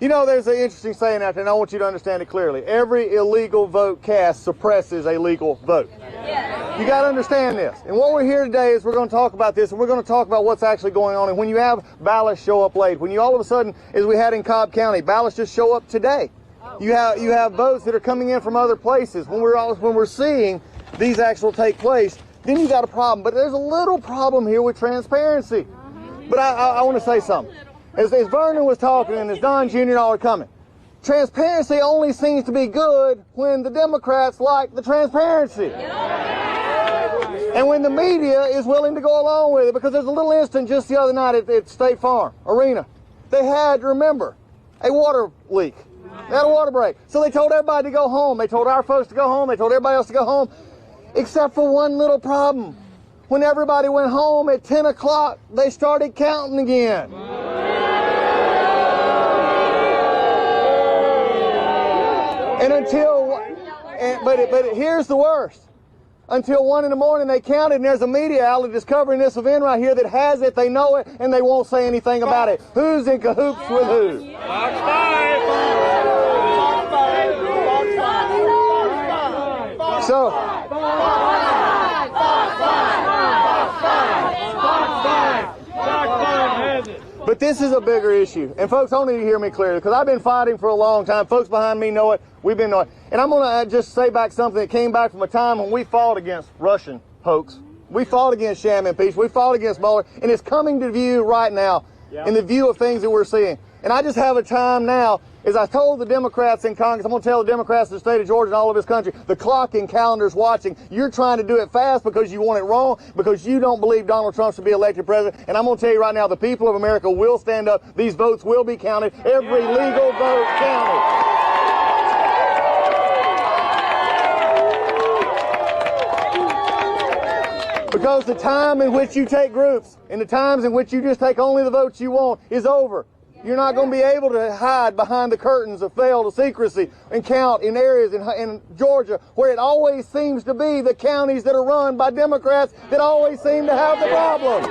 You know, there's an interesting saying out there, and I want you to understand it clearly. Every illegal vote cast suppresses a legal vote. You got to understand this. And what we're here today is we're going to talk about this, and we're going to talk about what's actually going on. And when you have ballots show up late, when you all of a sudden, as we had in Cobb County, ballots just show up today. You have votes that are coming in from other places. When we're seeing these actually take place, then you got a problem. But there's a little problem here with transparency. But I want to say something. As Vernon was talking and as Don Jr. and all are coming, transparency only seems to be good when the Democrats like the transparency. And when the media is willing to go along with it, because there's a little incident just the other night at State Farm Arena. They had, remember, a water leak. They had a water break. So they told everybody to go home. They told our folks to go home. They told everybody else to go home. Except for one little problem. When everybody went home at 10 o'clock, they started counting again. And but here's the worst. Until 1 in the morning they counted, and there's a media outlet discovering this event right here that has it, they know it, and they won't say anything about it. Who's in cahoots with who? Fox 5! But this is a bigger issue. And folks, I need you to hear me clearly, because I've been fighting for a long time. Folks behind me know it. We've been knowing it. And I'm going to just say back something that came back from a time when we fought against Russian hoax. We fought against sham impeachment. We fought against Mueller. And it's coming to view right now in the view of things that we're seeing. And I just have a time now, as I told the Democrats in Congress, I'm going to tell the Democrats in the state of Georgia and all of this country, the clock and calendar's watching. You're trying to do it fast because you want it wrong, because you don't believe Donald Trump should be elected president. And I'm going to tell you right now, the people of America will stand up. These votes will be counted. Every legal vote counted. Because the time in which you take groups and the times in which you just take only the votes you want is over. You're not going to be able to hide behind the curtains of veil of secrecy and count in areas in Georgia where it always seems to be the counties that are run by Democrats that always seem to have the problem.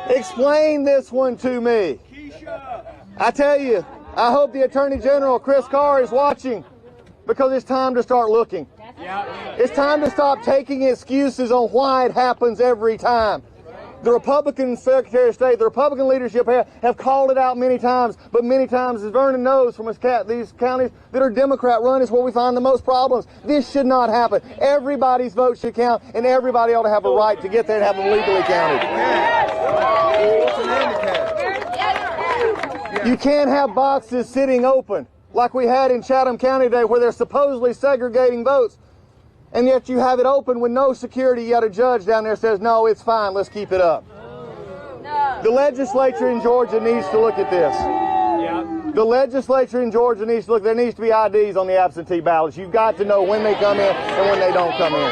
Explain this one to me. I tell you, I hope the Attorney General, Chris Carr, is watching, because it's time to start looking. It's time to stop taking excuses on why it happens every time. The Republican Secretary of State, the Republican leadership have called it out many times, but many times, as Vernon knows from these counties that are Democrat-run, is where we find the most problems. This should not happen. Everybody's vote should count, and everybody ought to have a right to get there and have them legally counted. You can't have boxes sitting open like we had in Chatham County today, where they're supposedly segregating votes. And yet you have it open with no security, yet a judge down there says, no, it's fine, let's keep it up. No. The legislature in Georgia needs to look at this. Yeah. The legislature in Georgia needs to look. There needs to be IDs on the absentee ballots. You've got to know when they come in and when they don't come in.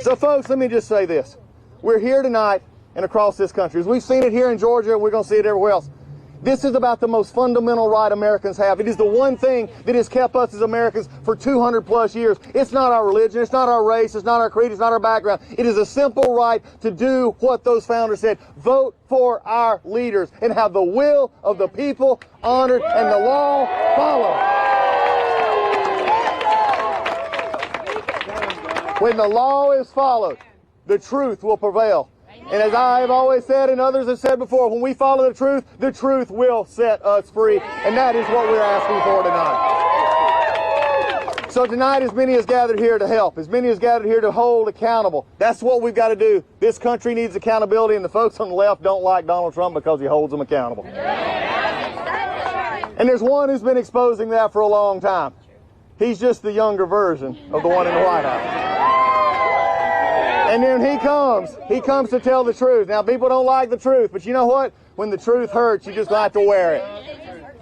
So folks, let me just say this. We're here tonight and across this country. As we've seen it here in Georgia, we're going to see it everywhere else. This is about the most fundamental right Americans have. It is the one thing that has kept us as Americans for 200 plus years. It's not our religion, it's not our race, it's not our creed, it's not our background. It is a simple right to do what those founders said. Vote for our leaders and have the will of the people honored and the law followed. When the law is followed, the truth will prevail. And as I have always said and others have said before, when we follow the truth will set us free. And that is what we're asking for tonight. So tonight, as many as gathered here to help, as many as gathered here to hold accountable, that's what we've got to do. This country needs accountability, and the folks on the left don't like Donald Trump because he holds them accountable. And there's one who's been exposing that for a long time. He's just the younger version of the one in the White House. And then he comes to tell the truth. Now, people don't like the truth, but you know what? When the truth hurts, you just have to wear it.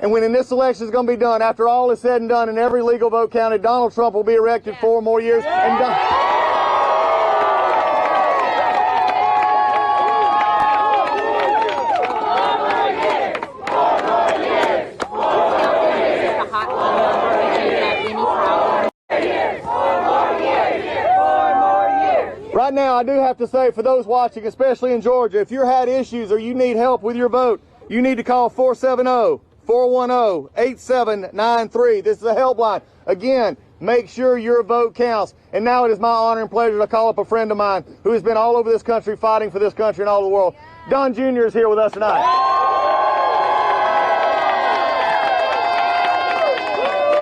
And when this election is going to be done, after all is said and done and every legal vote counted, Donald Trump will be elected 4 more years. And Right now, I do have to say, for those watching, especially in Georgia, if you had issues or you need help with your vote, you need to call 470-410-8793. This is a helpline. Again, make sure your vote counts. And now it is my honor and pleasure to call up a friend of mine who has been all over this country fighting for this country and all the world. Don Jr. is here with us tonight.